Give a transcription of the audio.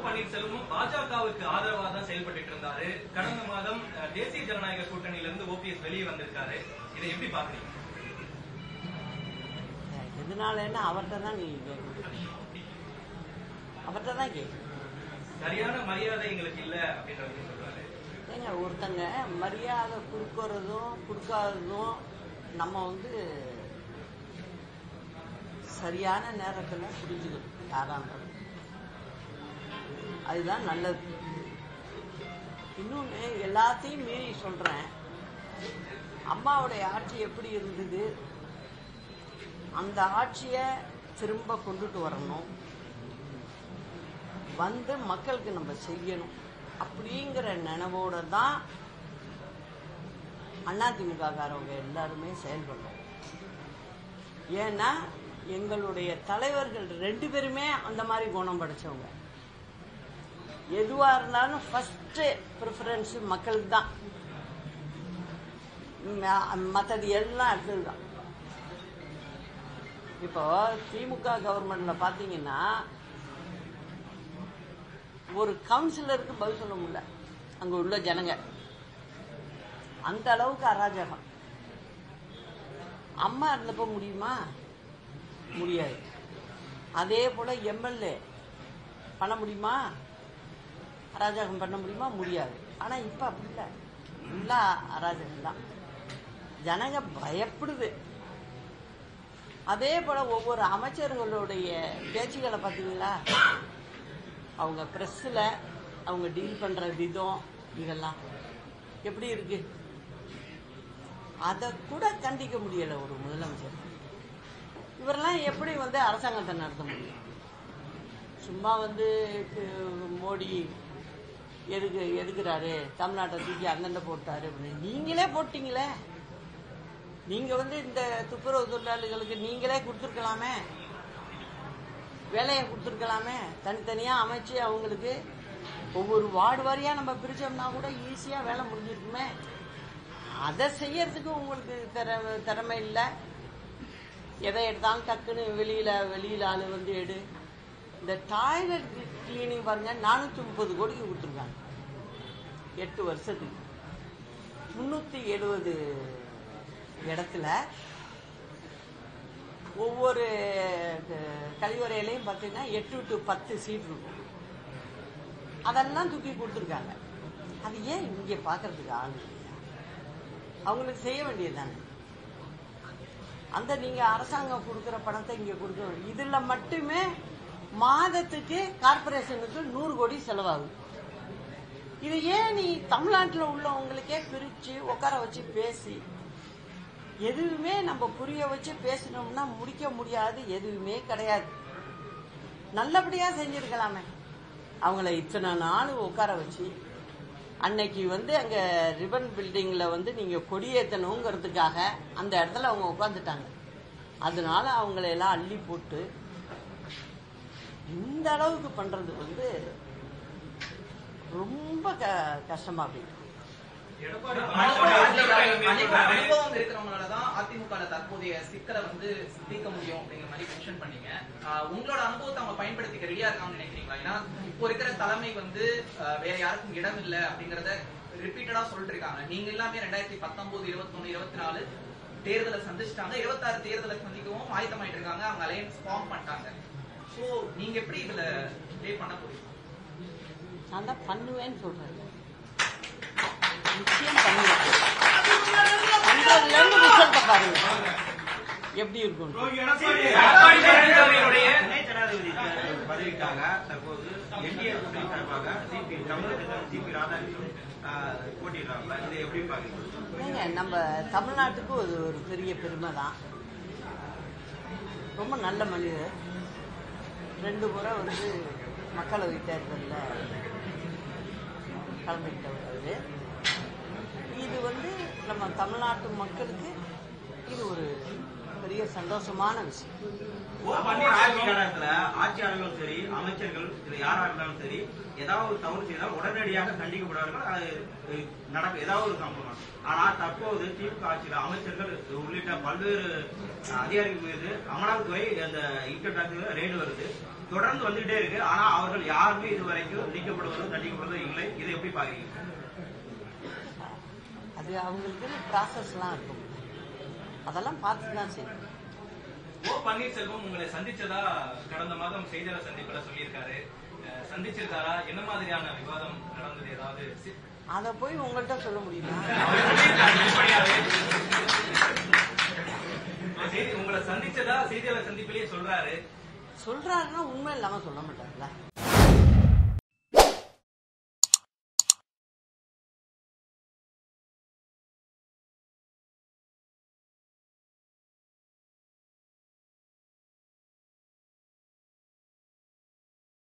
பன்னீர்செல்வம் பாஜகவுக்கு ஆதரவாக தான் செயல்பட்டு இருந்தாரு. கடந்த மாதம் தேசிய ஜனநாயக கூட்டணியிலிருந்து ஓபிஎஸ் வெளியே வந்திருக்காரு. இதை எப்படி பாக்குறீங்க? இதனால என்ன அவர்கிட்ட தான் நீங்க கேட்கணும், அவர்கிட்ட தான் கேட்கணும். சரியான மரியாதை எங்களுக்கு இல்ல அப்படின்றது சொல்றாரு. ஏங்க ஒருத்தங்க மரியாதை கொடுக்கறதும் கொடுக்காததும் நம்ம சரியான நேரத்தில் புரிஞ்சுக்கணும். யாரான்றது அதுதான் நல்லது. இன்னொன்று எல்லாத்தையும் மீறி சொல்றேன், அம்மாவுடைய ஆட்சி எப்படி இருந்தது, அந்த ஆட்சியை திரும்ப கொண்டுட்டு வரணும், மக்களுக்கு நம்ம செய்யணும் அப்படிங்கிற நினைவோட தான் அதிமுக காரவங்க எல்லாருமே செயல்படுறோம். ஏன்னா எங்களுடைய தலைவர்கள் 2 பேருமே அந்த மாதிரி குணம் படைச்சவங்க. எதுவா இருந்தாலும் ஃபர்ஸ்ட் ப்ரிஃபரன்ஸ் மக்களுக்கு தான், மற்றது எல்லாம் அடுத்ததுதான். இப்போ திமுக கவர்மெண்ட்ல பாத்தீங்கன்னா ஒரு கவுன்சிலருக்கு பதில் சொல்ல முடியல அங்க உள்ள ஜனங்க, அந்த அளவுக்கு அராஜகம். அம்மா இருந்தப்ப முடியுமா? முடியாது. அதே போல எம்எல்ஏ பண்ண முடியுமா? அராஜகம் பண்ண முடியுமா? முடியாது. ஆனா இப்ப அப்படி இல்லை, ஃபுல்லா அராஜகம் தான். ஜனங்க பயப்படுது. அதே போல ஒவ்வொரு அமைச்சர்களுடைய பேச்சுகளை பார்த்தீங்களா, அவங்க பிரஸ்ல அவங்க டீல் பண்ற விதம் இதெல்லாம் எப்படி இருக்கு? அதை கூட கண்டிக்க முடியல ஒரு முதலமைச்சர். இவரெல்லாம் எப்படி அரசாங்கத்தை நடத்த முடியும்? சும்மா மோடி எதுக்குறாரு, தமிழ்நாட்டை தூக்கி அந்தண்ட போட்டாரு அப்படின்னு நீங்களே போட்டீங்களே. நீங்க இந்த துப்புரவு தொழிலாளிகளுக்கு நீங்களே கொடுத்துருக்கலாமே, வேலையை கொடுத்துருக்கலாமே. தனித்தனியா அமைச்சு அவங்களுக்கு ஒவ்வொரு வார்டு வாரியா நம்ம பிரிச்சோம்னா கூட ஈஸியா வேலை முடிஞ்சிருக்குமே. அதை செய்யறதுக்கு உங்களுக்கு திறமை இல்லை. எதை எடுத்தாலும் டக்குன்னு வெளியில ஆளு எடு. இந்த டாய்லெட் கிளீனிங் பாருங்க, 430 கோடிக்கு கொடுத்துருக்காங்க 8 வருஷத்துக்கு. 370 இடத்துல ஒவ்வொரு கழிவறையிலையும் பார்த்தீங்கன்னா 8 to 10 சீட் இருக்கும். அதெல்லாம் தூக்கி கொடுத்துருக்காங்க. அது ஏன் இங்கே பார்க்கறதுக்கு ஆளு இல்லையா? அவங்களுக்கு செய்ய வேண்டியதுதானே. நீங்க அரசாங்கம் கொடுக்குற பணத்தை இங்க கொடுக்கணும். இதுல மட்டுமே மாதத்துக்கு கார்பரேஷனுக்கு 100 கோடி செலவாகுது. இது ஏன் நீ தமிழ்நாட்டில் உள்ளவங்களுக்கே பிரிச்சு உட்கார வச்சு பேசி, எதுவுமே நம்ம புரிய வச்சு பேசணும்னா முடிக்க முடியாது, எதுவுமே கிடையாது. நல்லபடியா செஞ்சிருக்கலாமே. அவங்கள இத்தனை நாள் உட்கார வச்சு அன்னைக்கு அங்க ரிபன் பில்டிங்ல நீங்க கொடியேற்றணுங்கிறதுக்காக அந்த இடத்துல அவங்க உட்காந்துட்டாங்க. அதனால அவங்களை எல்லாம் அள்ளி போட்டு இந்த அளவுக்கு பண்றது ரொம்ப கஷ்டமா போயிடும். அனுபவம் இருக்கிறவங்களாலதான் அதிமுக தற்போதைய சிக்கலை தீர்க்க முடியும் அப்படிங்கிற மாதிரி மென்ஷன் பண்ணீங்க. உங்களோட அனுபவத்தை அவங்க பயன்படுத்திக்க ரெடியா இருக்காங்கன்னு நினைக்கிறீங்களா? ஏன்னா இப்போ இருக்கிற தலைமை வேற யாருக்கும் இடம் இல்லை அப்படிங்கறத ரிப்பீட்டடா சொல்லிட்டு இருக்காங்க. நீங்க எல்லாமே 2019, 21, 24 தேர்தலை சந்திச்சிட்டாங்க. 26 தேர்தலை சந்திக்கவும் ஆயத்தமாயிட்டு இருக்காங்க. அவங்க அலையன்ஸ் ஃபார்ம் பண்ணிட்டாங்க. சோ நீங்க எப்படி இதுல ப்ளே பண்ண போறீங்க? நான் தான் பண்ணுவேன்னு சொல்றேன். நிச்சயம் பண்ணுவேன். பாருங்க எப்படி இருக்கும். துணை ஜனாதிபதி பதவிக்காக தற்போது என்டிஏ கூட்டணி சார்பாக சிபி ராதாகிருஷ்ணன் போட்டியிடுறாங்க. இதை எப்படி பாக்குறீங்க? நம்ம தமிழ்நாட்டுக்கு ஒரு பெரிய பெருமை தான். ரொம்ப நல்ல மனிதர். 2 முறை மக்களவை தேர்தலில் கலந்துக்கிட்டவர். இது நம்ம தமிழ்நாட்டு மக்களுக்கு இது ஒரு பெரிய சந்தோஷமான விஷயம். ஆட்சி காலத்துல ஆட்சியாளர்களும் சரி, அமைச்சர்கள் யாரா இருந்தாலும் சரி, ஏதாவது ஒரு தவறு செய்தால் உடனடியாக கண்டிக்கப்படுவார்கள். அது நடக்கும் ஏதாவது ஒரு சம்பவம். ஆனா தற்போது திமுக ஆட்சியில் அமைச்சர்கள் உள்ளிட்ட பல்வேறு அதிகாரிகள் மீது அமலாக்கத்துறை அந்த இன்கம் டாக்ஸ் ரெய்டு வருது. தொடர்ந்து வந்துகிட்டே இருக்கு. ஆனா அவர்கள் யாருமே இதுவரைக்கும் நீக்கப்படுவதும் தண்டிக்கப்படுவதும் இல்லை. இதை எப்படி பாக்குறீங்க? அது அவங்களுக்கு ப்ராசஸ்லாம் இருக்கும், அதெல்லாம் பார்த்து தான் செய்யும். ஓ பன்னீர்செல்வம் உங்களை சந்திச்சதா கடந்த மாதம் செய்தியாளர் சந்திப்புல சொல்லியிருக்காரு. சந்திச்சிருக்காரா? என்ன மாதிரியான விவாதம் நடந்தது? ஏதாவது அதை போய் உங்கள்கிட்ட சொல்ல முடியுமா? உங்களை சந்திச்சதா செய்தியாளர் சந்திப்பிலேயே சொல்றாருன்னா உண்மை இல்லாம சொல்ல மாட்டாங்களா?